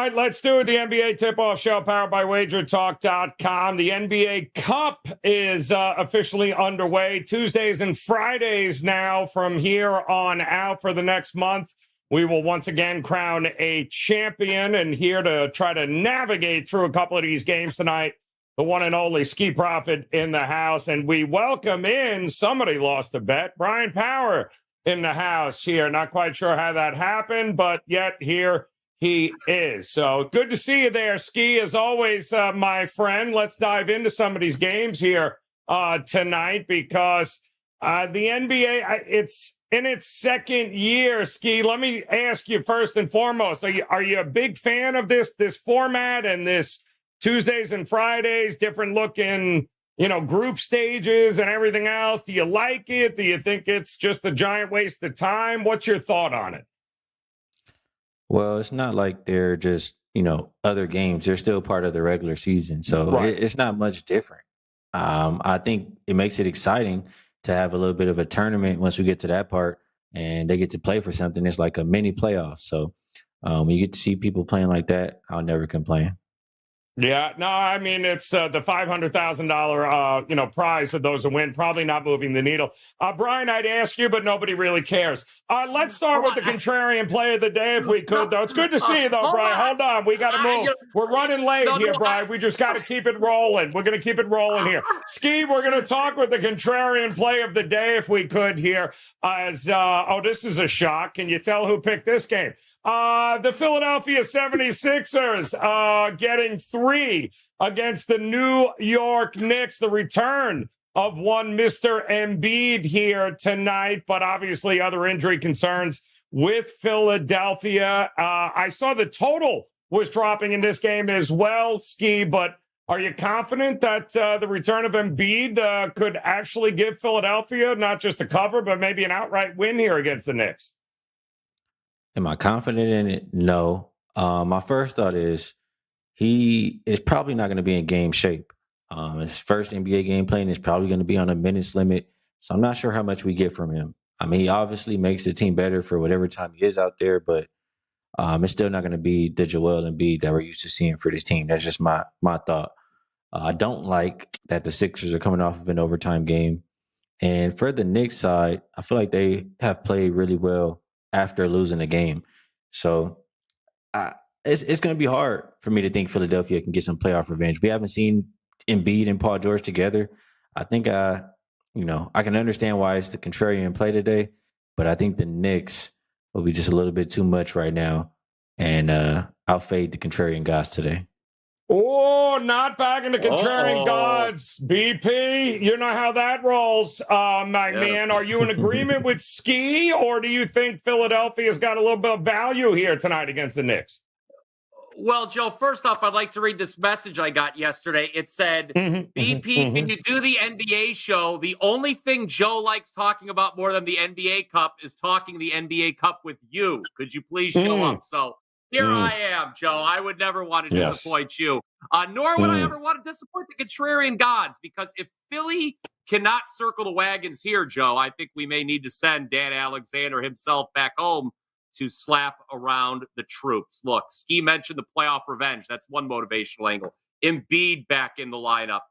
right, let's do it. The NBA tip-off show powered by WagerTalk.com. The NBA Cup is officially underway. Tuesdays and Fridays now from here on out for the next month. We will once again crown a champion, and here to try to navigate through a couple of these games tonight, the one and only Ski Prophet in the house. And we welcome in somebody lost a bet, Brian Power in the house here. Not quite sure how that happened, but yet here he is. So good to see you there, Ski, as always, my friend. Let's dive into some of these games here tonight because the NBA, it's in its second year. Ski, let me ask you first and foremost, are you a big fan of this format and this Tuesdays and Fridays, different looking, group stages and everything else? Do you like it? Do you think it's just a giant waste of time? What's your thought on it? Well, it's not like they're just, other games. They're still part of the regular season. So Right. it's not much different. I think it makes it exciting to have a little bit of a tournament once we get to that part and they get to play for something. It's like a mini playoff. So when you get to see people playing like that, I'll never complain. Yeah, no, I mean, it's the $500,000, prize for those who win. Probably not moving the needle. Brian, I'd ask you, but nobody really cares. Let's start with the contrarian play of the day, if we could, though. It's good to see you, though, Brian. Hold on. We got to move. We're running late here, Brian. We just got to keep it rolling. We're going to keep it rolling here. Ski, we're going to talk with the contrarian play of the day, if we could, here. This is a shock. Can you tell who picked this game? The Philadelphia 76ers getting 3 against the New York Knicks. The return of one Mr. Embiid here tonight, but obviously other injury concerns with Philadelphia. I saw the total was dropping in this game as well, Ski, but are you confident that the return of Embiid could actually give Philadelphia not just a cover, but maybe an outright win here against the Knicks? Am I confident in it? No. My first thought is he is probably not going to be in game shape. His first NBA game playing is probably going to be on a minutes limit. So I'm not sure how much we get from him. I mean, he obviously makes the team better for whatever time he is out there, but it's still not going to be the Joel Embiid that we're used to seeing for this team. That's just my thought. I don't like that the Sixers are coming off of an overtime game. And for the Knicks side, I feel like they have played really well after losing the game. So it's going to be hard for me to think Philadelphia can get some playoff revenge. We haven't seen Embiid and Paul George together. I think, I can understand why it's the contrarian play today, but I think the Knicks will be just a little bit too much right now. And I'll fade the contrarian guys today. Oh, not back in the contrarian gods. BP, you know how that rolls, my man. Are you in agreement with Ski, or do you think Philadelphia's got a little bit of value here tonight against the Knicks? Well, Joe, first off, I'd like to read this message I got yesterday. It said, BP, can you do the NBA show? The only thing Joe likes talking about more than the NBA Cup is talking the NBA Cup with you. Could you please show up? So here I am, Joe. I would never want to disappoint you, nor would I ever want to disappoint the contrarian gods, because if Philly cannot circle the wagons here, Joe, I think we may need to send Dan Alexander himself back home to slap around the troops. Look, Ski mentioned the playoff revenge. That's one motivational angle. Embiid back in the lineup.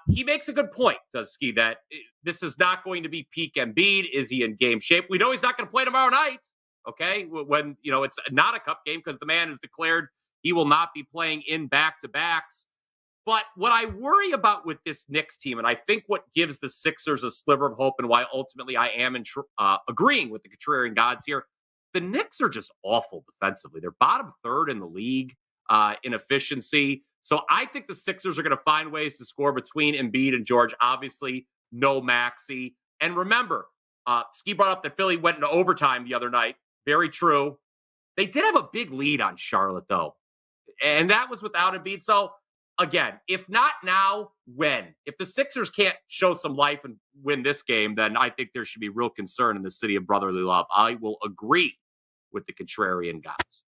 He makes a good point, does Ski, that this is not going to be peak Embiid. Is he in game shape? We know he's not going to play tomorrow night. Okay, when it's not a cup game because the man has declared he will not be playing in back-to-backs. But what I worry about with this Knicks team, and I think what gives the Sixers a sliver of hope and why ultimately I am agreeing with the contrarian gods here, the Knicks are just awful defensively. They're bottom third in the league in efficiency. So I think the Sixers are going to find ways to score between Embiid and George. Obviously, no Maxey. And remember, Ski brought up that Philly went into overtime the other night. Very true. They did have a big lead on Charlotte, though. And that was without Embiid. So, again, if not now, when? If the Sixers can't show some life and win this game, then I think there should be real concern in the city of brotherly love. I will agree with the contrarian gods.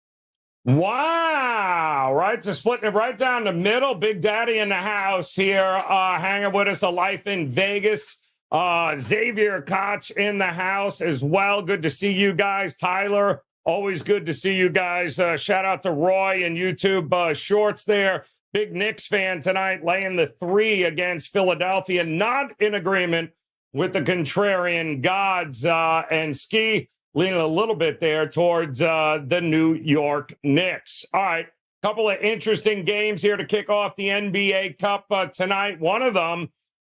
Wow. Right. So splitting it right down the middle. Big Daddy in the house here, hanging with us. A life in Vegas. Xavier Koch in the house as well. Good to see you guys. Tyler Always good to see you guys. Shout out to Roy and YouTube Shorts there. Big Knicks fan tonight, laying the 3 against Philadelphia. Not in agreement with the contrarian gods. And Skee leaning a little bit there towards the New York Knicks. All right, couple of interesting games here to kick off the NBA Cup tonight. One of them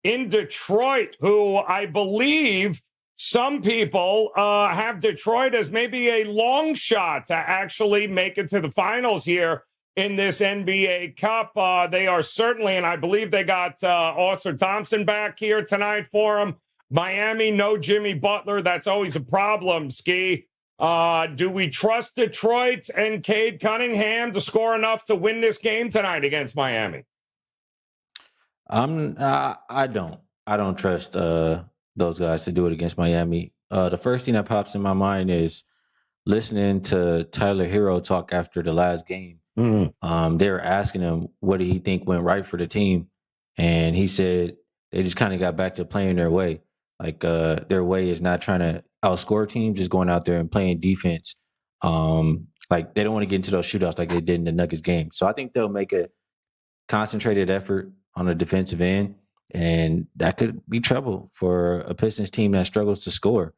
in Detroit, who I believe some people have Detroit as maybe a long shot to actually make it to the finals here in this NBA Cup. They are certainly, and I believe they got Austin Thompson back here tonight for them. Miami, no Jimmy Butler. That's always a problem, Skee. Do we trust Detroit and Cade Cunningham to score enough to win this game tonight against Miami? I don't trust those guys to do it against Miami. The first thing that pops in my mind is listening to Tyler Hero talk after the last game. Mm-hmm. They were asking him what did he think went right for the team, and he said they just kind of got back to playing their way. Like their way is not trying to outscore teams, just going out there and playing defense. Like they don't want to get into those shootouts like they did in the Nuggets game. So I think they'll make a concentrated effort on the defensive end, and that could be trouble for a Pistons team that struggles to score.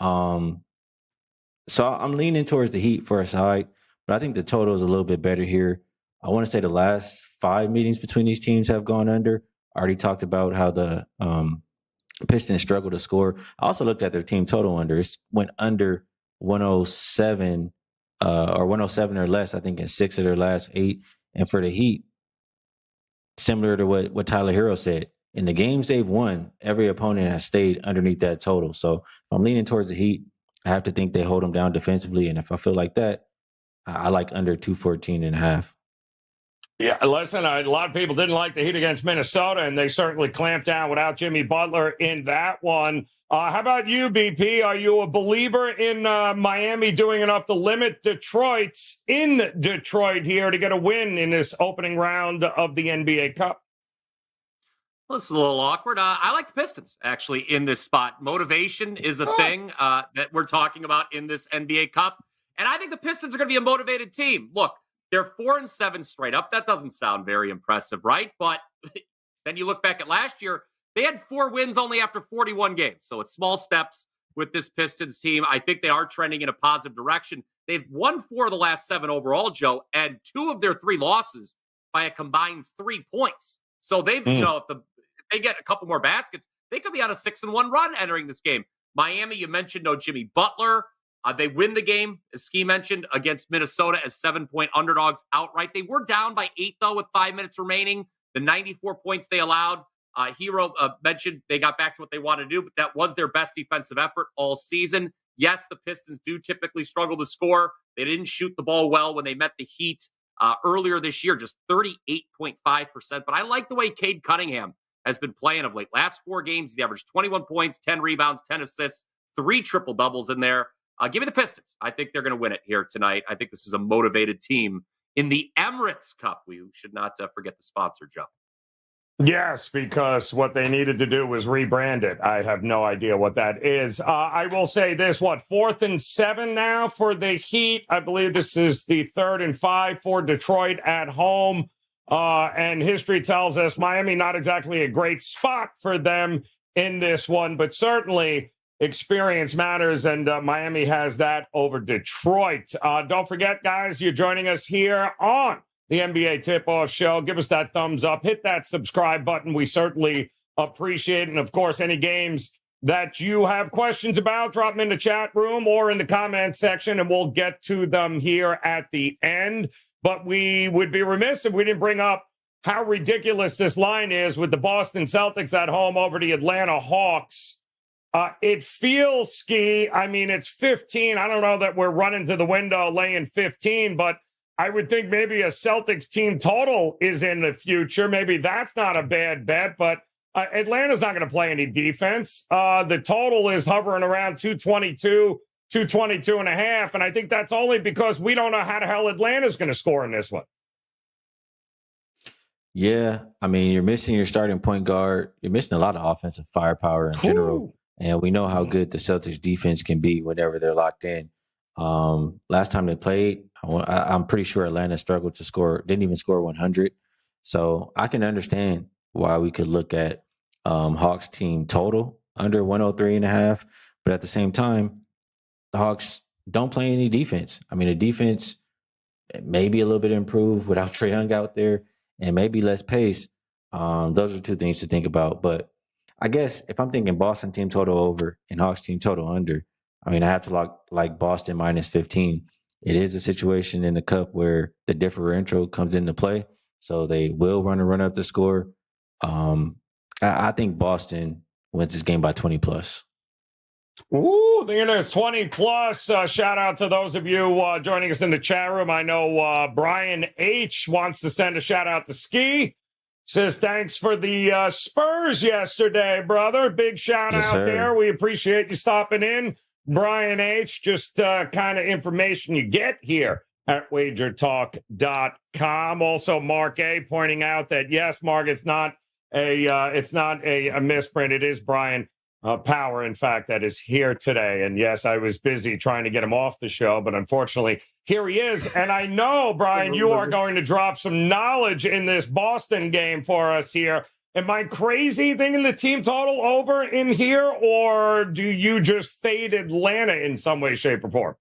So I'm leaning towards the Heat for a side, but I think the total is a little bit better here. I want to say the last 5 meetings between these teams have gone under. I already talked about how the Pistons struggle to score. I also looked at their team total under. It went under 107 or 107 or less, I think, in 6 of their last 8. And for the Heat, similar to what Tyler Hero said, in the games they've won, every opponent has stayed underneath that total. So if I'm leaning towards the Heat, I have to think they hold them down defensively. And if I feel like that, I like under 214.5. Yeah, listen, a lot of people didn't like the Heat against Minnesota, and they certainly clamped down without Jimmy Butler in that one. How about you, BP? Are you a believer in Miami doing enough to limit Detroit in Detroit here to get a win in this opening round of the NBA Cup? Well, it's a little awkward. I like the Pistons, actually, in this spot. Motivation is a thing that we're talking about in this NBA Cup. And I think the Pistons are going to be a motivated team. Look, they're 4-7 straight up. That doesn't sound very impressive, right? But then you look back at last year, they had 4 wins only after 41 games. So it's small steps with this Pistons team. I think they are trending in a positive direction. They've won 4 of the last 7 overall, Joe, and 2 of their 3 losses by a combined 3 points. So they've, if they get a couple more baskets, they could be on a 6-1 run entering this game. Miami, you mentioned no Jimmy Butler. They win the game, as Skee mentioned, against Minnesota as 7-point underdogs outright. They were down by 8, though, with 5 minutes remaining. The 94 points they allowed. Hero mentioned they got back to what they wanted to do, but that was their best defensive effort all season. Yes, the Pistons do typically struggle to score. They didn't shoot the ball well when they met the Heat earlier this year, just 38.5%. But I like the way Cade Cunningham has been playing of late. Last 4 games, he's averaged 21 points, 10 rebounds, 10 assists, 3 triple-doubles in there. Give me the Pistons. I think they're going to win it here tonight. I think this is a motivated team in the Emirates Cup. We should not forget the sponsor, Joe. Yes, because what they needed to do was rebrand it. I have no idea what that is. I will say this, 4th and 7 now for the Heat. I believe this is the 3rd and 5 for Detroit at home. And history tells us Miami not exactly a great spot for them in this one, but certainly experience matters, and Miami has that over Detroit. Don't forget, guys, you're joining us here on the NBA Tip-Off Show. Give us that thumbs up. Hit that subscribe button. We certainly appreciate it. And, of course, any games that you have questions about, drop them in the chat room or in the comment section, and we'll get to them here at the end. But we would be remiss if we didn't bring up how ridiculous this line is with the Boston Celtics at home over the Atlanta Hawks. It feels, Skee, I mean, it's 15. I don't know that we're running to the window laying 15, but I would think maybe a Celtics team total is in the future. Maybe that's not a bad bet, but Atlanta's not going to play any defense. The total is hovering around 222, 222 and a half, and I think that's only because we don't know how the hell Atlanta's going to score in this one. Yeah, I mean, you're missing your starting point guard. You're missing a lot of offensive firepower in general. And we know how good the Celtics defense can be whenever they're locked in. Last time they played, I'm pretty sure Atlanta struggled to score, didn't even score 100. So I can understand why we could look at Hawks team total under 103.5. But at the same time, the Hawks don't play any defense. I mean, the defense may be a little bit improved without Trae Young out there and maybe less pace. Those are two things to think about. But I guess if I'm thinking Boston team total over and Hawks team total under, I mean, I have to like Boston minus 15. It is a situation in the cup where the differential comes into play. So they will run up the score. I think Boston wins this game by 20 plus. Ooh, the there's 20 plus. Shout out to those of you joining us in the chat room. I know Brian H wants to send a shout out to Skee. Says, thanks for the Spurs yesterday, brother. Big shout out there. We appreciate you stopping in. Brian H, just kind of information you get here at WagerTalk.com. Also, Mark A pointing out that, yes, Mark, it's not a misprint. It is Brian Power, in fact, that is here today. And yes, I was busy trying to get him off the show, but unfortunately, here he is. And I know, Brian, you are going to drop some knowledge in this Boston game for us here. Am I crazy thinking the team total over in here, or do you just fade Atlanta in some way, shape, or form?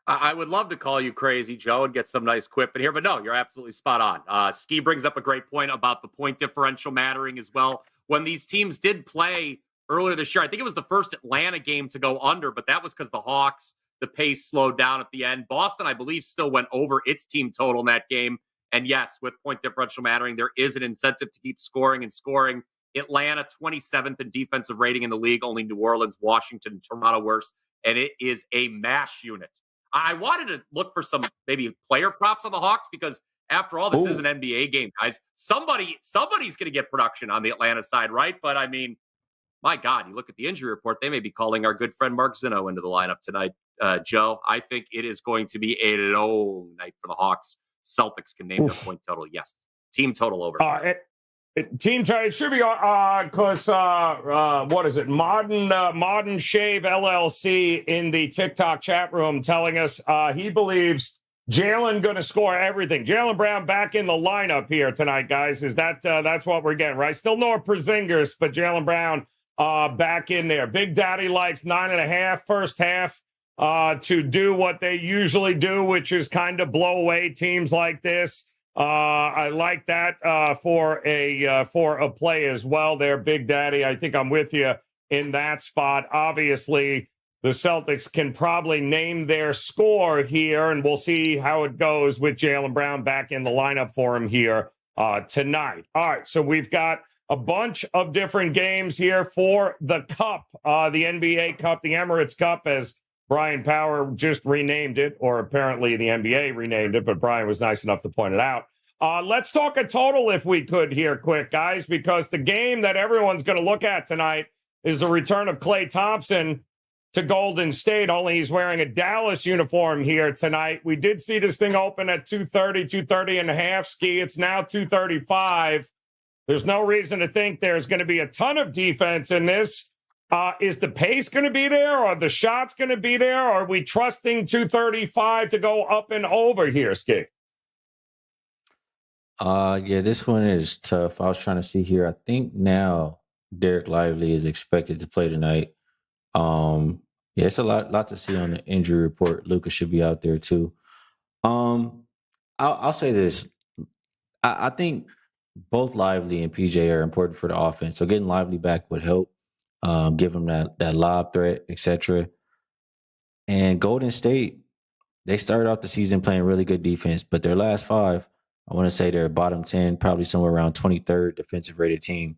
I would love to call you crazy, Joe, and get some nice quip in here, but no, you're absolutely spot on. Skee brings up a great point about the point differential mattering as well. When these teams did play earlier this year, I think it was the first Atlanta game to go under, but that was because the Hawks, the pace slowed down at the end. Boston, I believe, still went over its team total in that game. And yes, with point differential mattering, there is an incentive to keep scoring and scoring. Atlanta, 27th in defensive rating in the league. Only New Orleans, Washington, and Toronto worse. And it is a mash unit. I wanted to look for some maybe player props on the Hawks because after all, this is an NBA game, guys. Somebody's going to get production on the Atlanta side, right? But I mean, my God, you look at the injury report, they may be calling our good friend Mark Zinno into the lineup tonight. Joe, I think it is going to be a low night for the Hawks. Celtics can name their point total. Yes. Team total over. Team total, it should be because, what is it? Modern Shave LLC in the TikTok chat room telling us he believes Jalen going to score everything. Jalen Brown back in the lineup here tonight, guys. Is that's what we're getting, right? Still no Porzingis, but Jalen Brown back in there. Big Daddy likes 9.5 first half to do what they usually do, which is kind of blow away teams like this. I like that for a play as well there, Big Daddy. I think I'm with you in that spot. Obviously, the Celtics can probably name their score here, and we'll see how it goes with Jalen Brown back in the lineup for him here tonight. All right, so we've got a bunch of different games here for the Cup, the NBA Cup, the Emirates Cup, as Brian Power just renamed it, or apparently the NBA renamed it, but Brian was nice enough to point it out. Let's talk a total if we could here quick, guys, because the game that everyone's going to look at tonight is the return of Klay Thompson to Golden State, only he's wearing a Dallas uniform here tonight. We did see this thing open at 230 and a half, Skee. It's now 235. There's no reason to think there's going to be a ton of defense in this. Is the pace going to be there? Are the shots going to be there? Or are we trusting 235 to go up and over here, Skee? Yeah, this one is tough. I was trying to see here. I think now Derek Lively is expected to play tonight. Yeah, it's a lot to see on the injury report. Lucas should be out there too. I'll say this. I think both Lively and PJ are important for the offense. So getting Lively back would help. Give them that lob threat, etc. And Golden State, they started off the season playing really good defense, but their last 5, I want to say they're bottom 10, probably somewhere around 23rd defensive rated team.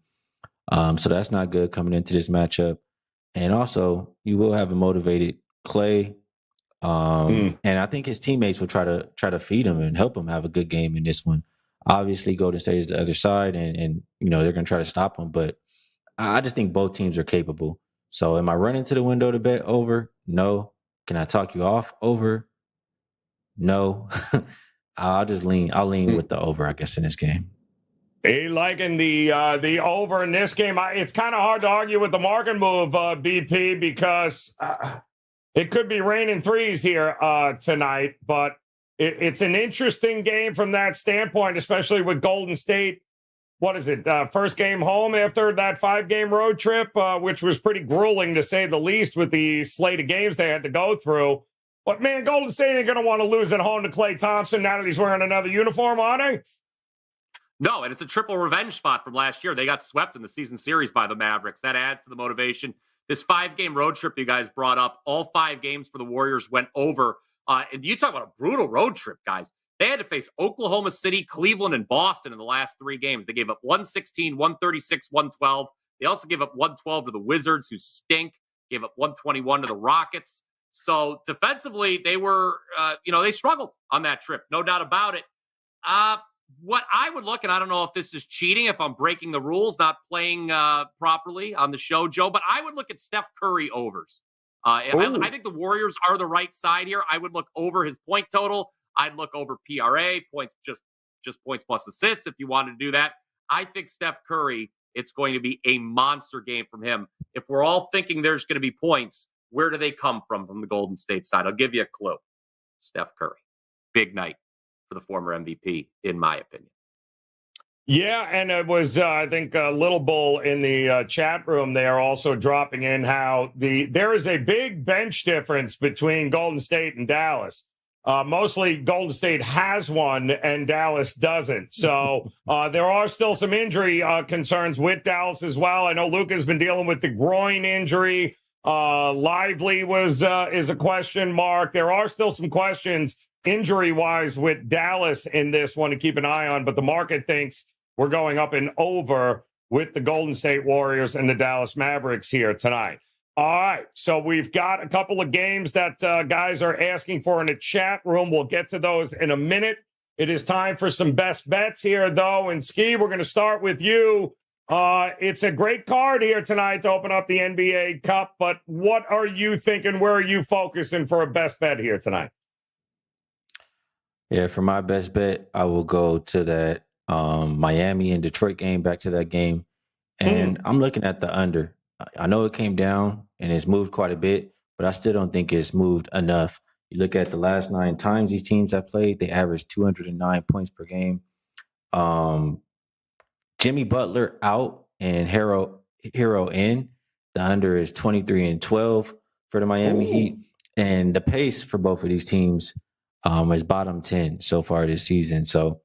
So that's not good coming into this matchup. And also, you will have a motivated Klay. And I think his teammates will try to feed him and help him have a good game in this one. Obviously, Golden State is the other side, and you know they're going to try to stop him. But I just think both teams are capable. So am I running to the window to bet over? No. Can I talk you off over? No. I'll lean with the over, I guess, in this game. Hey, liking the over in this game. It's kind of hard to argue with the market move, BP, because It could be raining threes here tonight, but it's an interesting game from that standpoint, especially with Golden State. What is it? First game home after that 5-game road trip, which was pretty grueling to say the least with the slate of games they had to go through. But, man, Golden State ain't going to want to lose at home to Klay Thompson now that he's wearing another uniform, are they? No, and it's a triple revenge spot from last year. They got swept in the season series by the Mavericks. That adds to the motivation. This 5-game road trip you guys brought up, all 5 games for the Warriors went over. And you talk about a brutal road trip, guys. They had to face Oklahoma City, Cleveland, and Boston in the last 3 games. They gave up 116, 136, 112. They also gave up 112 to the Wizards, who stink. Gave up 121 to the Rockets. So defensively, they were, they struggled on that trip. No doubt about it. What I would look, and I don't know if this is cheating, if I'm breaking the rules, not playing properly on the show, Joe, but I would look at Steph Curry overs. I think the Warriors are the right side here. I would look over his point total. I'd look over PRA, points, just points plus assists if you wanted to do that. I think Steph Curry, it's going to be a monster game from him. If we're all thinking there's going to be points, where do they come from the Golden State side? I'll give you a clue. Steph Curry. Big night for the former MVP, in my opinion. Yeah, and it was, I think, Little Bull in the chat room there also dropping in how there is a big bench difference between Golden State and Dallas. Mostly Golden State has one and Dallas doesn't. So there are still some injury concerns with Dallas as well. I know Luka's been dealing with the groin injury. Lively is a question mark. There are still some questions injury-wise with Dallas in this one to keep an eye on, but the market thinks we're going up and over with the Golden State Warriors and the Dallas Mavericks here tonight. All right, so we've got a couple of games that guys are asking for in the chat room. We'll get to those in a minute. It is time for some best bets here, though. And Skee, we're going to start with you. It's a great card here tonight to open up the NBA Cup, but what are you thinking? Where are you focusing for a best bet here tonight? Yeah, for my best bet, I will go to that Miami and Detroit game, back to that game. And I'm looking at the under. I know it came down and it's moved quite a bit, but I still don't think it's moved enough. You look at the last 9 times these teams have played, they averaged 209 points per game. Jimmy Butler out and Hero in. The under is 23-12 for the Miami Heat. And the pace for both of these teams is bottom 10 so far this season. So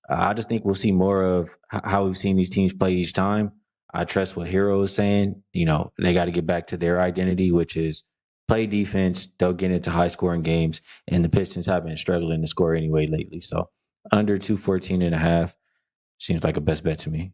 I just think we'll see more of how we've seen these teams play each time. I trust what Hero is saying. You know, they got to get back to their identity, which is play defense. They'll get into high-scoring games, and the Pistons have been struggling to score anyway lately. So under 214.5 seems like a best bet to me.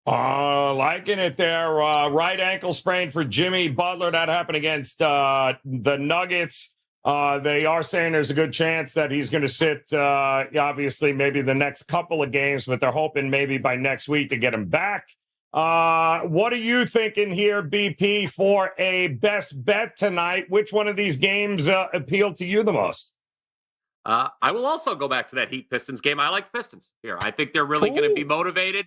Liking it there. Right ankle sprain for Jimmy Butler. That happened against the Nuggets. They are saying there's a good chance that he's going to sit, obviously, maybe the next couple of games, but they're hoping maybe by next week to get him back. What are you thinking here, BP, for a best bet tonight? Which one of these games appealed to you the most? I will also go back to that Heat Pistons game. I like the Pistons here. I think they're really going to be motivated.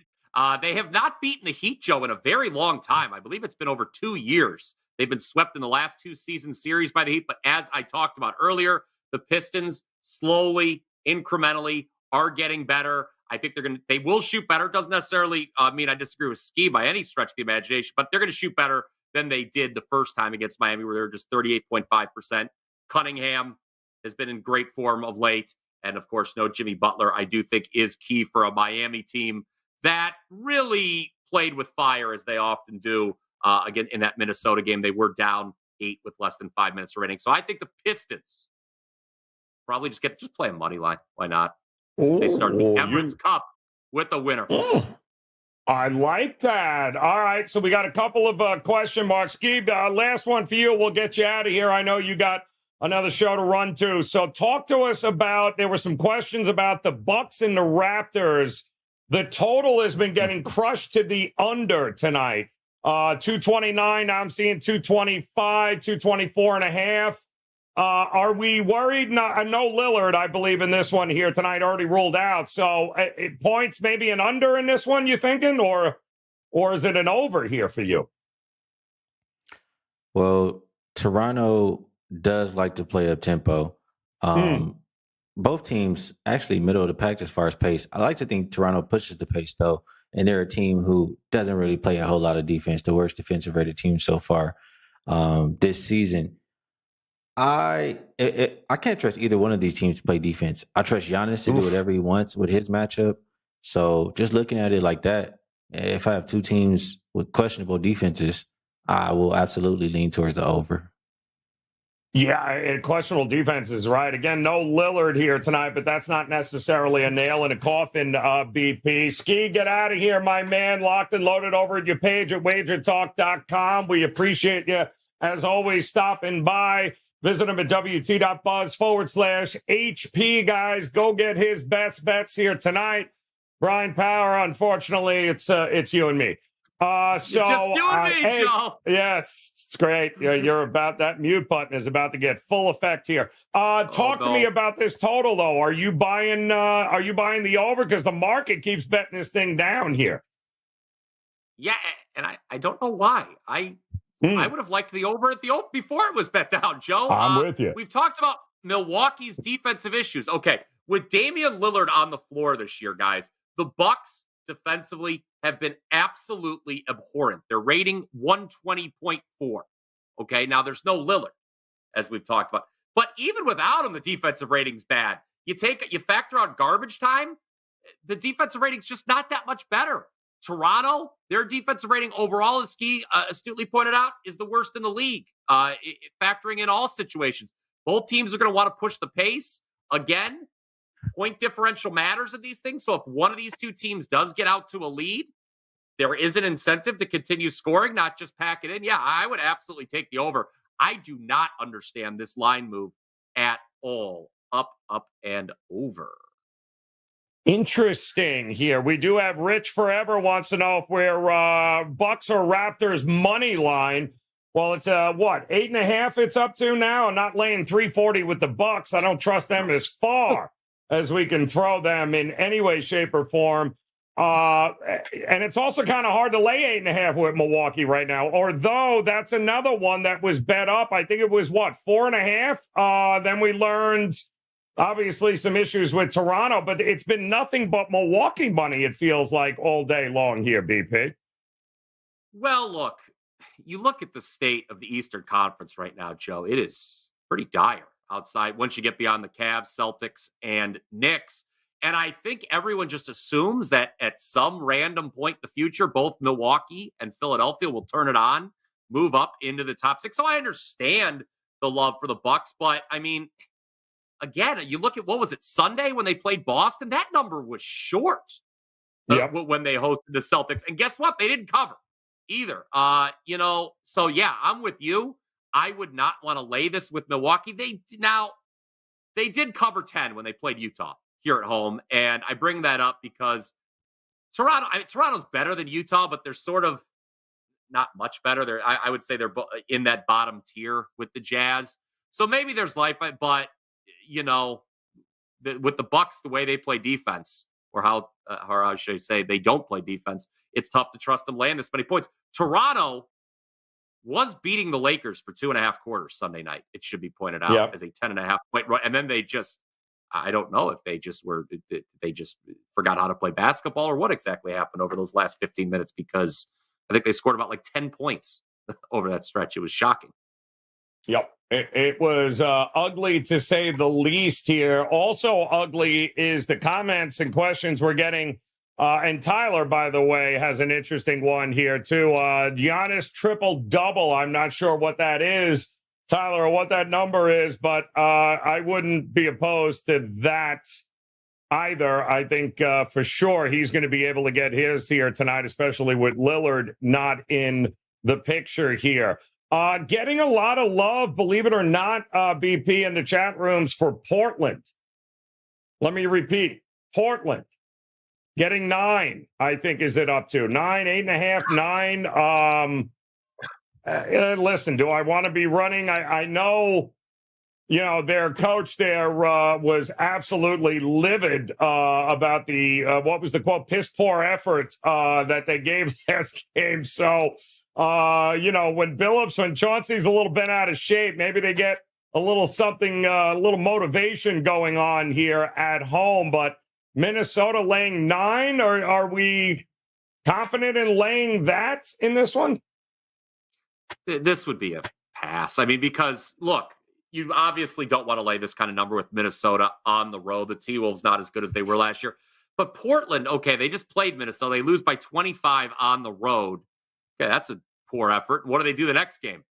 They have not beaten the Heat, Joe, in a very long time. I believe it's been over 2 years. They've been swept in the last 2 season series by the Heat. But as I talked about earlier, the Pistons slowly, incrementally are getting better. I think they will shoot better. Doesn't necessarily mean I disagree with Skee by any stretch of the imagination, but they're going to shoot better than they did the first time against Miami, where they were just 38.5%. Cunningham has been in great form of late. And of course, no Jimmy Butler, I do think is key for a Miami team that really played with fire, as they often do. Again, in that Minnesota game, they were down 8 with less than 5 minutes remaining. So I think the Pistons probably just play a money line. Why not? They start the Emirates Cup with the winner. I like that. All right, so we got a couple of question marks. Skee, last one for you. We'll get you out of here. I know you got another show to run to. So talk to us about, there were some questions about the Bucks and the Raptors. The total has been getting crushed to the under tonight. 229, now I'm seeing 225, 224.5. Are we worried? No Lillard, I believe, in this one here tonight, already ruled out. So points maybe an under in this one, you thinking? Or is it an over here for you? Well, Toronto does like to play up tempo. Both teams actually middle of the pack as far as pace. I like to think Toronto pushes the pace though, and they're a team who doesn't really play a whole lot of defense. The worst defensive rated team so far this season. I can't trust either one of these teams to play defense. I trust Giannis to do whatever he wants with his matchup. So just looking at it like that, if I have two teams with questionable defenses, I will absolutely lean towards the over. Yeah, and questionable defense is right. Again, no Lillard here tonight, but that's not necessarily a nail in a coffin, BP. Skee, get out of here, my man. Locked and loaded over at your page at WagerTalk.com. We appreciate you, as always, stopping by. Visit him at wt.buzz/HP, guys. Go get his best bets here tonight. Brian Power, unfortunately, it's you and me. Just you and me, hey, Joe. Yes, it's great. You're about that mute button is about to get full effect here. Talk to me about this total, though. Are you buying the over? Because the market keeps betting this thing down here. Yeah, and I don't know why. I would have liked the over at the open before it was bet down, Joe. I'm with you. We've talked about Milwaukee's defensive issues. Okay, with Damian Lillard on the floor this year, guys, the Bucks defensively have been absolutely abhorrent. They're rating 120.4. Okay, now there's no Lillard, as we've talked about. But even without him, the defensive rating's bad. You factor out garbage time, the defensive rating's just not that much better. Toronto, their defensive rating overall, as Skee astutely pointed out, is the worst in the league, factoring in all situations. Both teams are going to want to push the pace. Again, point differential matters in these things. So if one of these two teams does get out to a lead, there is an incentive to continue scoring, not just pack it in. Yeah, I would absolutely take the over. I do not understand this line move at all. Up, and over. Interesting here. We do have Rich Forever wants to know if we're Bucks or Raptors money line. Well, it's 8.5 it's up to now. I'm not laying 340 with the Bucks. I don't trust them as far as we can throw them in any way, shape, or form. And it's also kind of hard to lay 8.5 with Milwaukee right now. Although that's another one that was bet up. I think it was 4.5. Then we learned obviously some issues with Toronto, but it's been nothing but Milwaukee money, it feels like, all day long here, BP. Well, look, you look at the state of the Eastern Conference right now, Joe. It is pretty dire outside once you get beyond the Cavs, Celtics, and Knicks. And I think everyone just assumes that at some random point in the future, both Milwaukee and Philadelphia will turn it on, move up into the top 6. So I understand the love for the Bucks, but I mean, again, you look at, what was it, Sunday when they played Boston? That number was short when they hosted the Celtics. And guess what? They didn't cover either. So yeah, I'm with you. I would not want to lay this with Milwaukee. They did cover 10 when they played Utah here at home. And I bring that up because Toronto's better than Utah, but they're sort of not much better. I would say they're in that bottom tier with the Jazz. So maybe there's life, but with the Bucks, the way they play defense, or how should I say, they don't play defense, it's tough to trust them laying this many points. Toronto was beating the Lakers for 2.5 quarters Sunday night. It should be pointed out as a 10.5 point run. And then they just, I don't know if they just forgot how to play basketball or what exactly happened over those last 15 minutes, because I think they scored about 10 points over that stretch. It was shocking. Yep. It was ugly to say the least here. Also ugly is the comments and questions we're getting. And Tyler, by the way, has an interesting one here too. Giannis triple-double. I'm not sure what that is, Tyler, or what that number is, but I wouldn't be opposed to that either. I think for sure he's going to be able to get his here tonight, especially with Lillard not in the picture here. Getting a lot of love, believe it or not, BP, in the chat rooms for Portland. Let me repeat. Portland getting 9, I think, is it up to 9, 8.5, 9. Listen, do I want to be running? I know, their coach there was absolutely livid about the, what was the quote, piss poor effort that they gave last game. So, when Chauncey's a little bent out of shape, maybe they get a little something, a little motivation going on here at home. But Minnesota laying 9, or are we confident in laying that in this one? This would be a pass. I mean, because look, you obviously don't want to lay this kind of number with Minnesota on the road. The T-Wolves not as good as they were last year. But Portland, okay, they just played Minnesota. They lose by 25 on the road. Okay, that's a poor effort. What do they do the next game?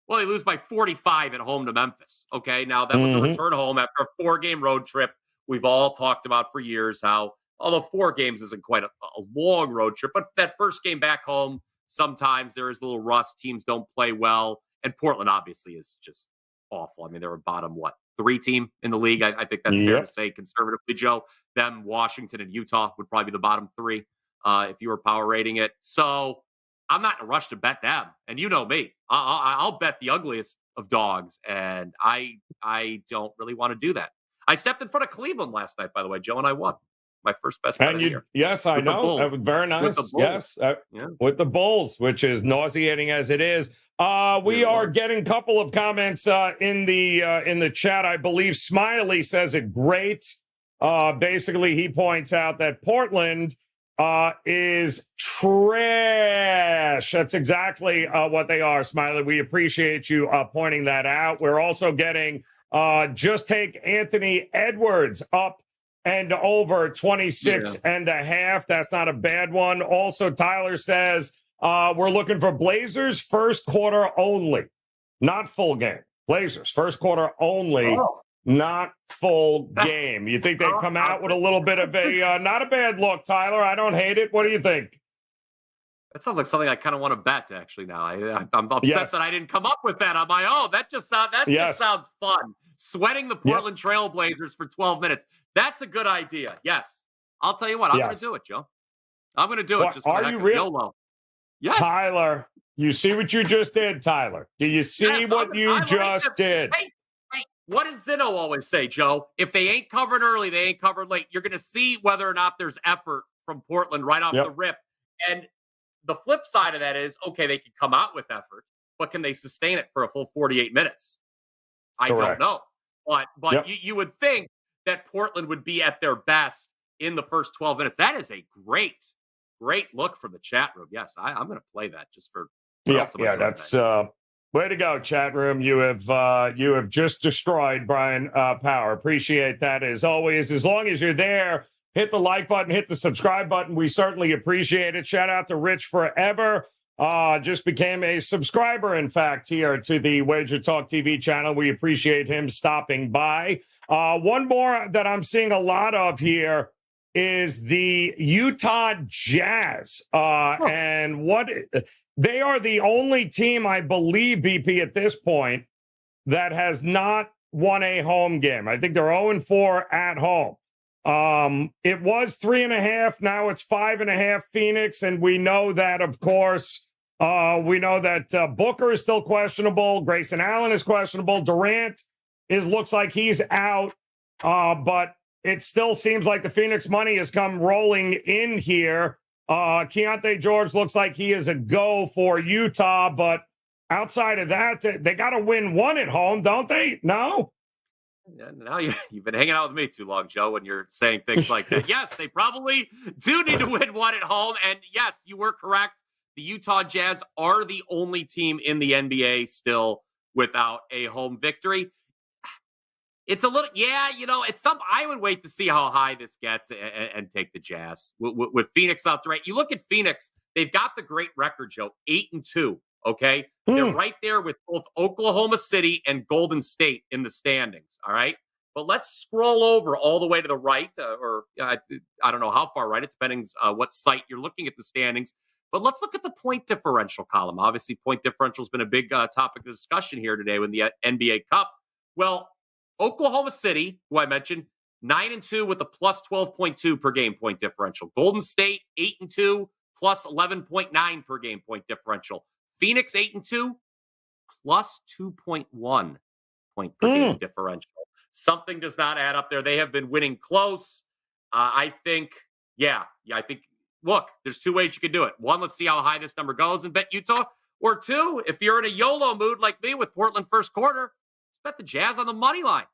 Well, they lose by 45 at home to Memphis. Okay, now that was a return home after a 4-game road trip. We've all talked about for years how, although 4 games isn't quite a long road trip, but that first game back home, sometimes there is a little rust. Teams don't play well. And Portland obviously is just awful. I mean, they're a bottom, 3 team in the league. I think that's fair to say conservatively, Joe. Them, Washington, and Utah would probably be the bottom 3 if you were power rating it. So I'm not in a rush to bet them. And you know me. I'll bet the ugliest of dogs. And I don't really want to do that. I stepped in front of Cleveland last night, by the way, Joe, and I won. My first best bet of the year. Yes, I know. That was very nice. Yes, with the Bulls, which is nauseating as it is. We are getting a couple of comments in the chat. I believe Smiley says it great. Basically, he points out that Portland is trash. That's exactly what they are, Smiley. We appreciate you pointing that out. We're also getting just take Anthony Edwards up and over 26 and a half. That's not a bad one. Also, Tyler says we're looking for Blazers first quarter only, not full game. Blazers first quarter only, not full game. You think they'd come out with a little bit of a not a bad look, Tyler? I don't hate it. What do you think? That sounds like something I kind of want to bet, actually, now. I'm upset that I didn't come up with that on my own. That just sounds fun. Sweating the Portland Trailblazers for 12 minutes. That's a good idea. Yes. I'll tell you what. I'm going to do it, Joe. I'm going to do it. Just are you really? YOLO. Yes. Tyler, you see what you just did, Tyler? Do you see what you just did? Hey, what does Zinno always say, Joe? If they ain't covered early, they ain't covered late. You're going to see whether or not there's effort from Portland right off the rip. And the flip side of that is, okay, they can come out with effort, but can they sustain it for a full 48 minutes? I don't know. But you would think that Portland would be at their best in the first 12 minutes. That is a great look from the chat room. Yes, I'm going to play that just for that's way to go, chat room. You have just destroyed Brian Power. Appreciate that as always. As long as you're there, hit the like button, hit the subscribe button. We certainly appreciate it. Shout out to Rich Forever. Just became a subscriber, in fact, here to the WagerTalk TV channel. We appreciate him stopping by. One more that I'm seeing a lot of here is the Utah Jazz. And they are the only team, I believe, BP, at this point, that has not won a home game. I think they're 0-4 at home. It was 3.5. Now it's 5.5 Phoenix. And we know that, of course, Booker is still questionable. Grayson Allen is questionable. Durant looks like he's out. But it still seems like the Phoenix money has come rolling in here. Keontae George looks like he is a go for Utah. But outside of that, they got to win one at home, don't they? No? Now you've been hanging out with me too long, Joe, when you're saying things like that. Yes, they probably do need to win one at home. And yes, you were correct. The Utah Jazz are the only team in the NBA still without a home victory. It's a little, I would wait to see how high this gets and take the Jazz. With Phoenix out there, you look at Phoenix, they've got the great record, Joe, 8-2. Okay. They're right there with both Oklahoma City and Golden State in the standings. All right. But let's scroll over all the way to the right, I don't know how far right. It depends what site you're looking at the standings. But let's look at the point differential column. Obviously, point differential has been a big topic of discussion here today in the NBA Cup. Well, Oklahoma City, who I mentioned, 9-2 with a plus 12.2 per game point differential. Golden State, 8-2, plus 11.9 per game point differential. Phoenix 8-2, plus 2.1 point per game differential. Something does not add up there. They have been winning close. I think, look, there's 2 ways you can do it. 1, let's see how high this number goes and bet Utah. Or 2, if you're in a YOLO mood like me with Portland first quarter, bet the Jazz on the money line.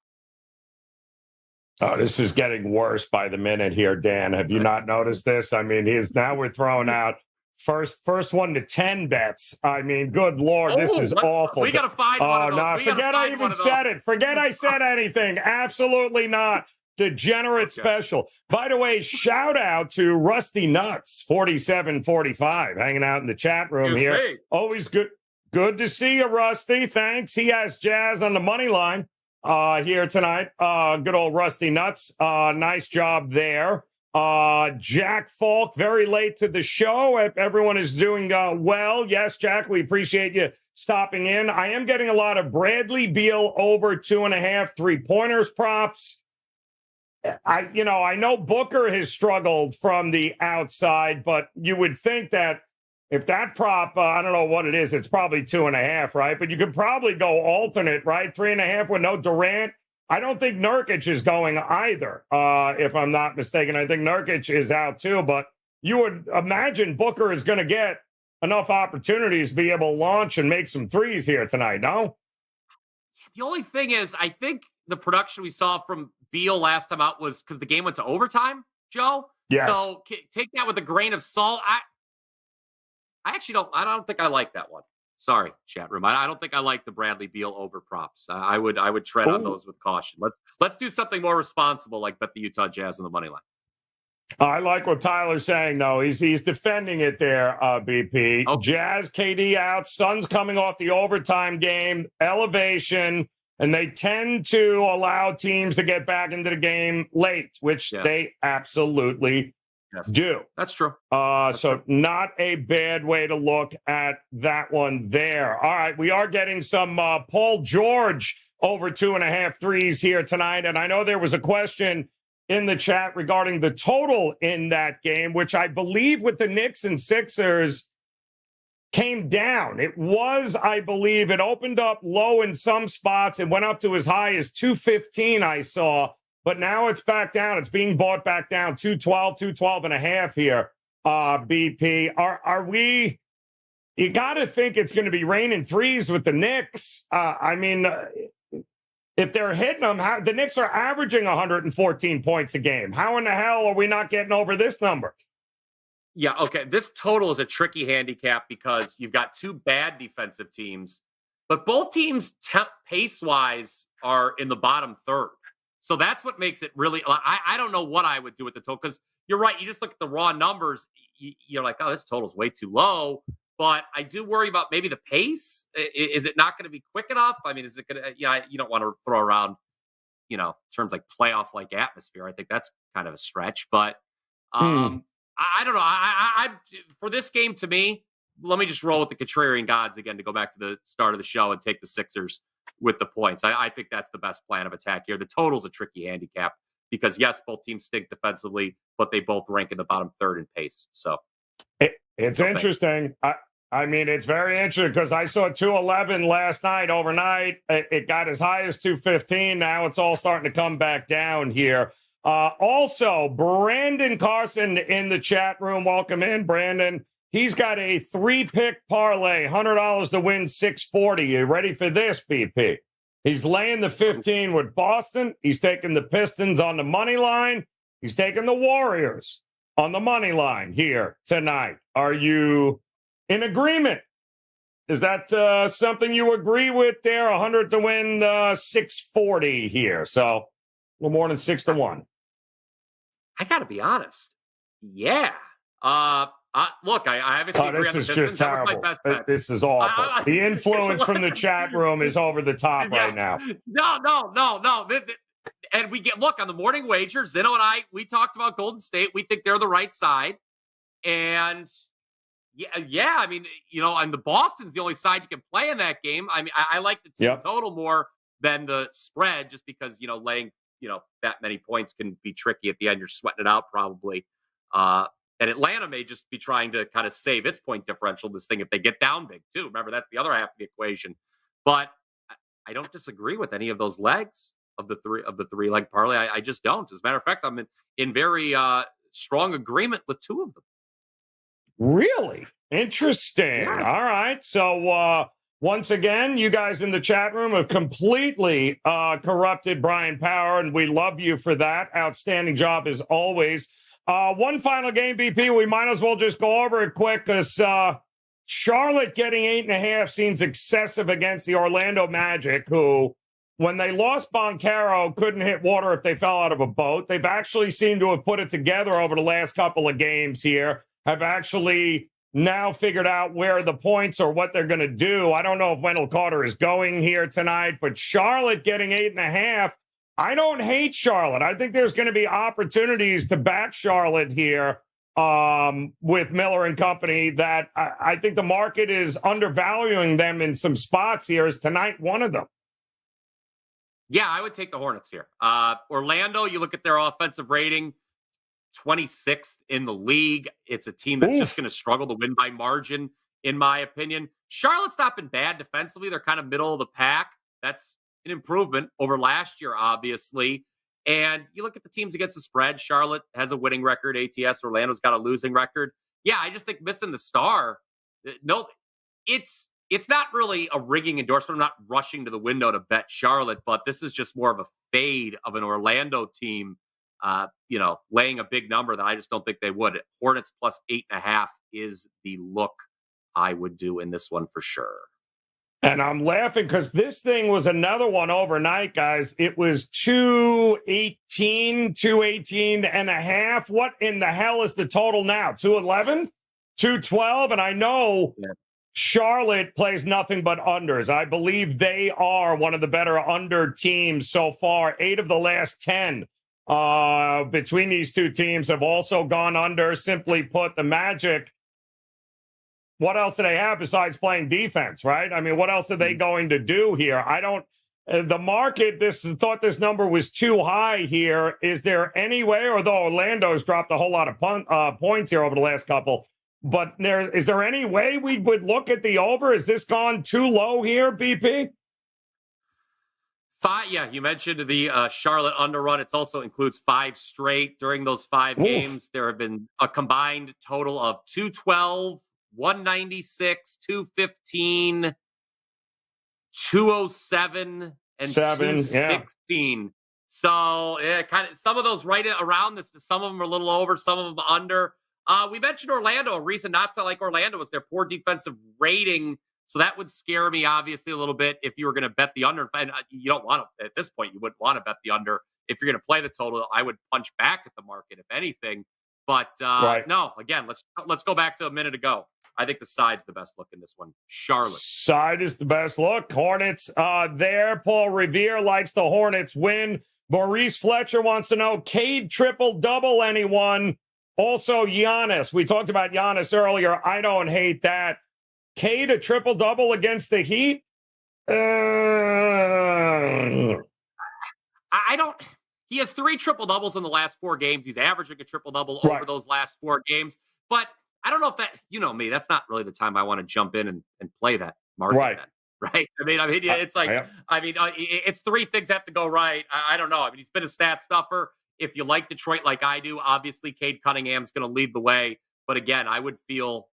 Oh, this is getting worse by the minute here, Dan. Have you not noticed this? I mean, we're throwing out first 1 to 10 bets. I mean, good Lord, this is awful. We got to find one of those. Oh, no, forget I even said it. Forget I said anything. Absolutely not. Degenerate special. By the way, shout out to Rusty Nuts, 4745, hanging out in the chat room here. Hey. Always good to see you, Rusty. Thanks. He has Jazz on the money line here tonight. Good old Rusty Nuts. Nice job there. Jack Falk, very late to the show. Everyone is doing well. Yes, Jack, we appreciate you stopping in. I am getting a lot of Bradley Beal over 2.5 3-pointers props. I know Booker has struggled from the outside, but you would think that if that prop, I don't know what it is, it's probably 2.5, right? But you could probably go alternate, right? 3.5 with no Durant. I don't think Nurkic is going either, if I'm not mistaken. I think Nurkic is out too, but you would imagine Booker is going to get enough opportunities to be able to launch and make some threes here tonight, no? The only thing is, I think the production we saw from Beal last time out was because the game went to overtime, Joe. Yes. So take that with a grain of salt. I actually don't think I like that one. Sorry, chat room. I don't think I like the Bradley Beal over props. I would tread on those with caution. Let's do something more responsible, like bet the Utah Jazz on the money line. I like what Tyler's saying, though. He's defending it there, BP. Okay. Jazz, KD out. Suns coming off the overtime game. Elevation. And they tend to allow teams to get back into the game late, which they absolutely do. That's true. So not a bad way to look at that one there. All right, we are getting some Paul George over 2.5 threes here tonight. And I know there was a question in the chat regarding the total in that game, which I believe with the Knicks and Sixers came down. It was, I believe, it opened up low in some spots. It went up to as high as 215, I saw. But now it's back down. It's being bought back down, 212 and a half here, BP. Are we, you got to think it's going to be raining threes with the Knicks. If they're hitting them, the Knicks are averaging 114 points a game. How in the hell are we not getting over this number? Yeah, okay. This total is a tricky handicap because you've got two bad defensive teams, but both teams pace-wise are in the bottom third. So that's what makes it really, I don't know what I would do with the total because you're right. You just look at the raw numbers. You're like, oh, this total's way too low. But I do worry about maybe the pace. Is it not going to be quick enough? I mean, is it going to, you don't want to throw around, terms like playoff-like atmosphere. I think that's kind of a stretch, but I don't know. I for this game, to me, let me just roll with the contrarian gods again to go back to the start of the show and take the Sixers with the points. I think that's the best plan of attack here. The total's a tricky handicap because, yes, both teams stink defensively, but they both rank in the bottom third in pace. So it's interesting. I mean, it's very interesting because I saw 211 last night overnight. It got as high as 215. Now it's all starting to come back down here. Also, Brandon Carson in the chat room. Welcome in, Brandon. He's got a 3-pick parlay, $100 to win 640. You ready for this, BP? He's laying the 15 with Boston. He's taking the Pistons on the money line. He's taking the Warriors on the money line here tonight. Are you in agreement? Is that something you agree with there? 100 to win 640 here. So a little more than 6 to 1. I got to be honest. Yeah. Look, I obviously agree on the This is Pistons. just terrible. This is awful. The influence from the chat room is over the top right now. No. And we look on the morning wager, Zeno and I, we talked about Golden State. We think they're the right side. And yeah, I mean, and the Boston's the only side you can play in that game. I mean, I like the team total more than the spread just because, laying, that many points can be tricky at the end. You're sweating it out probably. And Atlanta may just be trying to kind of save its point differential this thing if they get down big too. Remember, that's the other half of the equation. But I don't disagree with any of those legs of the three leg parlay. I just don't. As a matter of fact, I'm in very strong agreement with two of them. Really? Interesting. Yes. All right. So Once again, you guys in the chat room have completely corrupted Brian Power, and we love you for that. Outstanding job as always. One final game, BP. We might as well just go over it quick because Charlotte getting 8.5 seems excessive against the Orlando Magic, who, when they lost Boncaro, couldn't hit water if they fell out of a boat. They've actually seemed to have put it together over the last couple of games here, have actually now figured out where the points or what they're going to do. I don't know if Wendell Carter is going here tonight, but Charlotte getting 8.5. I don't hate Charlotte. I think there's going to be opportunities to back Charlotte here with Miller and company that I think the market is undervaluing them in some spots here. Is tonight one of them? Yeah, I would take the Hornets here. Orlando, you look at their offensive rating, 26th in the league. It's a team that's just going to struggle to win by margin, in my opinion. Charlotte's not been bad defensively. They're kind of middle of the pack. That's an improvement over last year, obviously. And you look at the teams against the spread. Charlotte has a winning record. ATS, Orlando's got a losing record. Yeah, I just think missing the star. No, it's not really a rigging endorsement. I'm not rushing to the window to bet Charlotte, but this is just more of a fade of an Orlando team. Laying a big number that I just don't think they would. Hornets plus 8.5 is the look I would do in this one for sure. And I'm laughing because this thing was another one overnight, guys. It was 218 and a half. What in the hell is the total now? 211? 212? And I know Charlotte plays nothing but unders. I believe they are one of the better under teams so far. 8 of the last 10 between these two teams have also gone under. Simply put, the Magic, what else do they have besides playing defense, right? I mean, what else are they going to do here? The market thought this number was too high here. Is there any way, although Orlando's dropped a whole lot of points here over the last couple, but is there any way we would look at the over? Is this gone too low here, BP? 5, yeah, you mentioned the Charlotte underrun. It also includes 5 straight. During those 5 games, there have been a combined total of 212, 196, 215, 207, and 216. Yeah. So kind of some of those right around this. Some of them are a little over, some of them under. We mentioned Orlando. A reason not to like Orlando was their poor defensive rating. So that would scare me, obviously, a little bit if you were going to bet the under. And you don't want to, at this point, you wouldn't want to bet the under. If you're going to play the total, I would punch back at the market, if anything. But no, again, let's go back to a minute ago. I think the side's the best look in this one. Charlotte. Side is the best look. Hornets there. Paul Revere likes the Hornets win. Maurice Fletcher wants to know, Cade triple-double anyone? Also, Giannis. We talked about Giannis earlier. I don't hate that. Cade a triple-double against the Heat? I don't. He has 3 triple-doubles in the last 4 games. He's averaging a triple-double over those last 4 games. But I don't know if that, me, that's not really the time I want to jump in and play that market. Right. I mean, it's like, it's 3 things have to go right. I don't know. I mean, he's been a stat stuffer. If you like Detroit like I do, obviously Cade Cunningham's going to lead the way. But again, I would feel,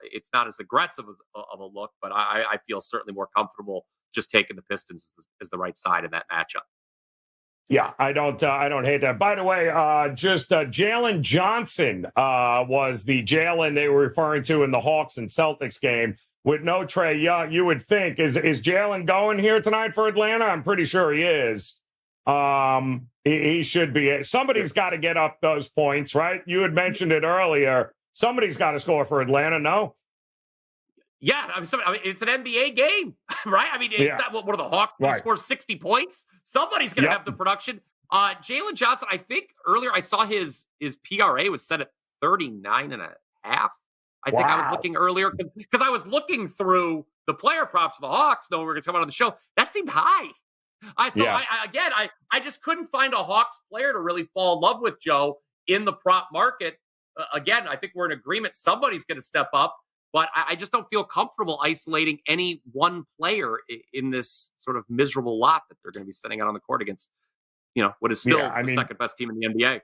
it's not as aggressive of a look, but I feel certainly more comfortable just taking the Pistons as the right side in that matchup. Yeah, I don't hate that. By the way, Jalen Johnson was the Jalen they were referring to in the Hawks and Celtics game with no Trae Young. You would think, is Jalen going here tonight for Atlanta? I'm pretty sure he is. He should be. Somebody's got to get up those points, right? You had mentioned it earlier. Somebody's got to score for Atlanta, no? Yeah, I mean, it's an NBA game, right? I mean, it's not what are the Hawks score 60 points? Somebody's going to have the production. Jalen Johnson, I think earlier I saw his PRA was set at 39 and a half. I think I was looking earlier because I was looking through the player props for the Hawks, knowing we were going to come out on the show. That seemed high. I just couldn't find a Hawks player to really fall in love with, Joe, in the prop market. Again, I think we're in agreement. Somebody's going to step up. But I just don't feel comfortable isolating any one player in this sort of miserable lot that they're going to be sending out on the court against, what is still the second best team in the NBA.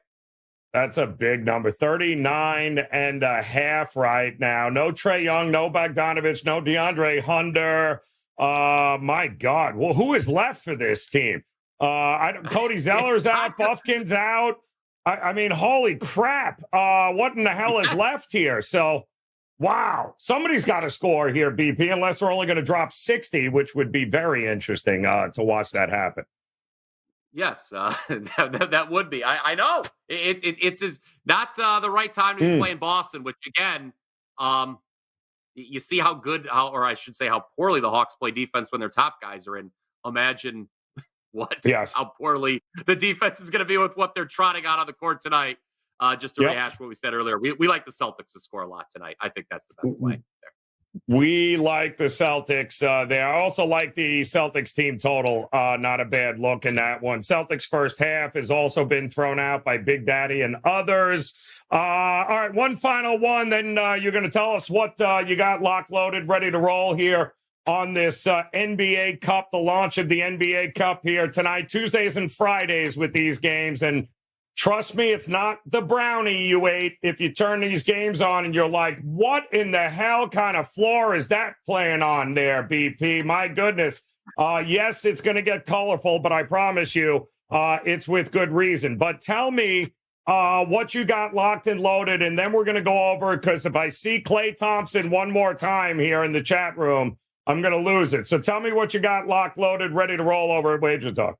That's a big number. 39.5 right now. No Trae Young, no Bogdanovich, no DeAndre Hunter. My God. Well, who is left for this team? Cody Zeller's out. Buffkin's out. I mean, holy crap. What in the hell is left here? So, wow. Somebody's got to score here, BP, unless we're only going to drop 60, which would be very interesting to watch that happen. Yes, that would be. I know it's not the right time to be playing Boston. Which again, you see how good, or I should say, how poorly the Hawks play defense when their top guys are in. Imagine how poorly the defense is going to be with what they're trotting out on the court tonight. Just to rehash what we said earlier, we like the Celtics to score a lot tonight. I think that's the best play there. We like the Celtics there. I also like the Celtics team total. Not a bad look in that one. Celtics first half has also been thrown out by Big Daddy and others. All right, one final one. Then you're going to tell us what you got locked, loaded, ready to roll here on this NBA Cup, the launch of the NBA Cup here tonight, Tuesdays and Fridays with these games. And trust me, it's not the brownie you ate if you turn these games on and you're like, what in the hell kind of floor is that playing on there, BP? My goodness. Yes, it's going to get colorful, but I promise you it's with good reason. But tell me what you got locked and loaded, and then we're going to go over it, because if I see Klay Thompson one more time here in the chat room, I'm going to lose it. So tell me what you got locked, loaded, ready to roll over at WagerTalk.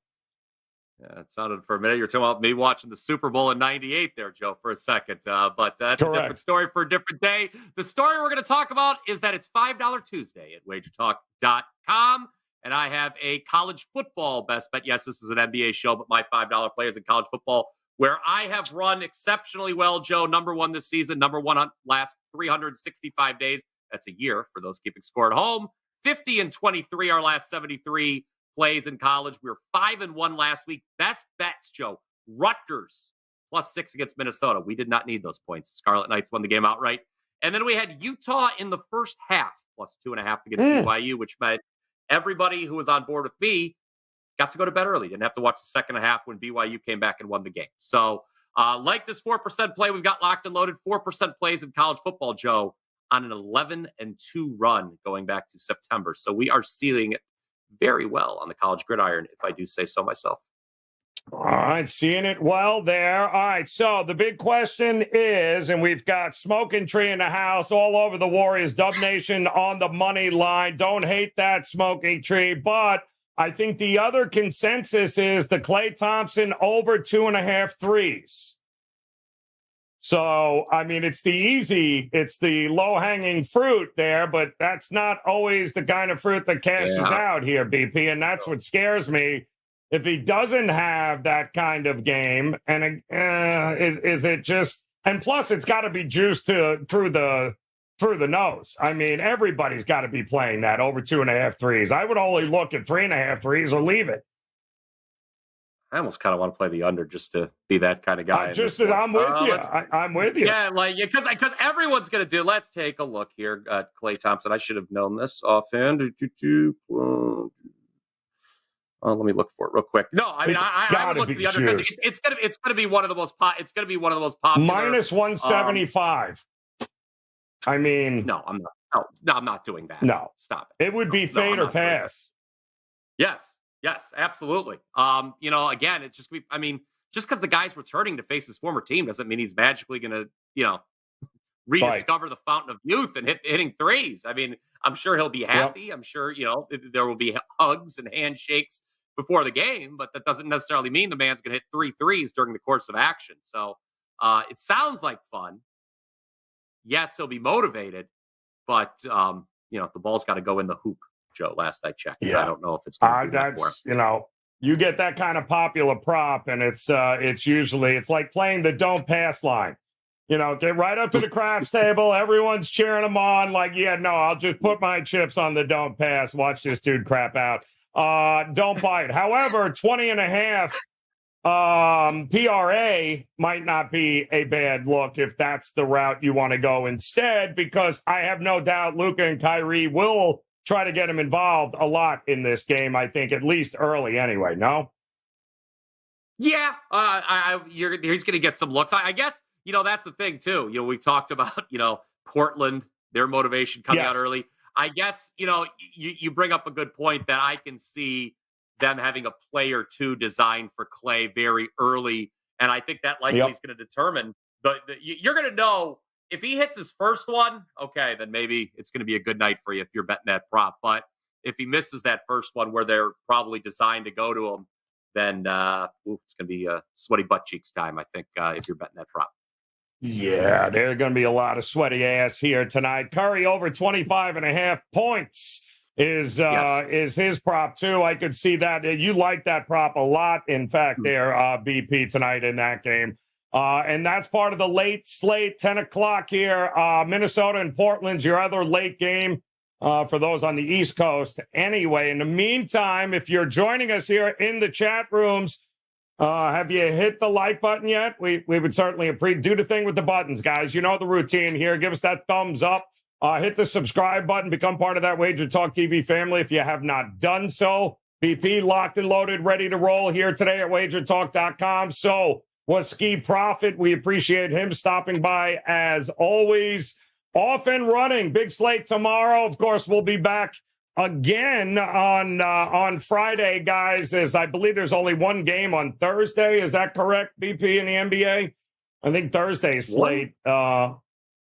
Yeah, it sounded for a minute. You're talking about me watching the Super Bowl in '98 there, Joe, for a second. But that's a different story for a different day. The story we're going to talk about is that it's $5 Tuesday at WagerTalk.com. And I have a college football best bet. Yes, this is an NBA show, but my $5 players in college football, where I have run exceptionally well, Joe. Number one this season, number one on last 365 days. That's a year for those keeping score at home. 50-23 our last 73 plays in college. We were 5-1 last week. Best bets, Joe. Rutgers +6 against Minnesota. We did not need those points. Scarlet Knights won the game outright. And then we had Utah in the first half +2.5 against BYU, which meant everybody who was on board with me got to go to bed early. Didn't have to watch the second half when BYU came back and won the game. So like this 4% play we've got locked and loaded, 4% plays in college football, Joe, on an 11-2 run going back to September. So we are sealing it very well on the college gridiron, if I do say so myself. All right, seeing it well there. All right, so the big question is, and we've got Smoking Tree in the house all over the Warriors, Dub Nation on the money line. Don't hate that, Smoking Tree, but I think the other consensus is the Klay Thompson over 2.5 threes. So, I mean, it's the low-hanging fruit there, but that's not always the kind of fruit that cashes out here, BP, and that's what scares me. If he doesn't have that kind of game, and is it just, and plus it's got to be juiced through the nose. I mean, everybody's got to be playing that over 2.5 threes. I would only look at 3.5 threes or leave it. I almost kind of want to play the under just to be that kind of guy. I'm with you. I'm with you. Yeah, because everyone's going to do. Let's take a look here at Klay Thompson. I should have known this offhand. Let me look for it real quick. No, I mean I would look at the under because it's going to be one of the most popular. -175. I mean, no, I'm not. No, I'm not doing that. No, stop it. It would be fade or pass. Yes, absolutely. Again, it's just, just because the guy's returning to face his former team doesn't mean he's magically going to, rediscover the fountain of youth and hitting threes. I mean, I'm sure he'll be happy. Yep. I'm sure, there will be hugs and handshakes before the game, but that doesn't necessarily mean the man's going to hit 3 threes during the course of action. So it sounds like fun. Yes, he'll be motivated, but, the ball's got to go in the hoop. Joe, last I checked. Yeah. I don't know if it's going to be for him. You get that kind of popular prop, and it's like playing the don't pass line. Get right up to the craps table. Everyone's cheering them on. Like, I'll just put my chips on the don't pass. Watch this dude crap out. Don't bite. However, 20.5 PRA might not be a bad look if that's the route you want to go instead, because I have no doubt Luka and Kyrie will try to get him involved a lot in this game, I think, at least early anyway, no? Yeah, he's going to get some looks. I guess, that's the thing, too. We've talked about, Portland, their motivation coming out early. I guess, you bring up a good point that I can see them having a play or two designed for Clay very early. And I think that likely is going to determine. You're going to know if he hits his first one, okay, then maybe it's going to be a good night for you if you're betting that prop. But if he misses that first one where they're probably designed to go to him, then it's going to be sweaty butt cheeks time, I think, if you're betting that prop. Yeah, there's going to be a lot of sweaty ass here tonight. Curry over 25.5 points is his prop, too. I could see that. You like that prop a lot, in fact, there, BP, tonight in that game. And that's part of the late slate, 10 o'clock here. Minnesota and Portland's your other late game. For those on the East Coast. Anyway, in the meantime, if you're joining us here in the chat rooms, have you hit the like button yet? We would certainly do the thing with the buttons, guys. You know the routine here. Give us that thumbs up. Hit the subscribe button. Become part of that WagerTalk TV family if you have not done so. BP locked and loaded, ready to roll here today at WagerTalk.com. So was Skee Profit. We appreciate him stopping by as always. Off and running. Big slate tomorrow. Of course, we'll be back again on Friday, guys, as I believe there's only one game on Thursday. Is that correct, BP, in the NBA? I think Thursday's slate.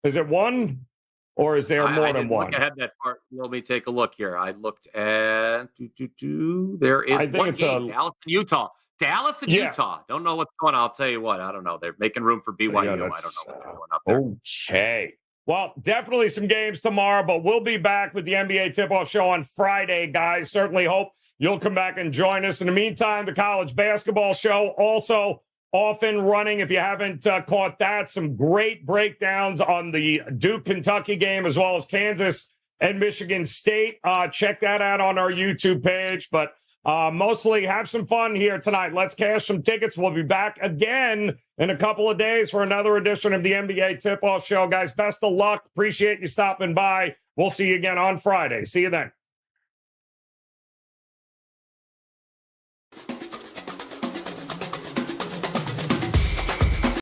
Is it one? Or is there more than one? Look ahead that far. Let me take a look here. I looked at there is one game, Dallas and Utah. Dallas and Utah. Don't know what's going on. I'll tell you what. I don't know. They're making room for BYU. I don't know what they're doing up there. Okay. Well, definitely some games tomorrow, but we'll be back with the NBA tip-off show on Friday, guys. Certainly hope you'll come back and join us. In the meantime, the college basketball show also off and running. If you haven't caught that, some great breakdowns on the Duke-Kentucky game as well as Kansas and Michigan State. Check that out on our YouTube page. But mostly have some fun here tonight. Let's cash some tickets. We'll be back again in a couple of days for another edition of the NBA Tip-Off Show. Guys, best of luck. Appreciate you stopping by. We'll see you again on Friday. See you then.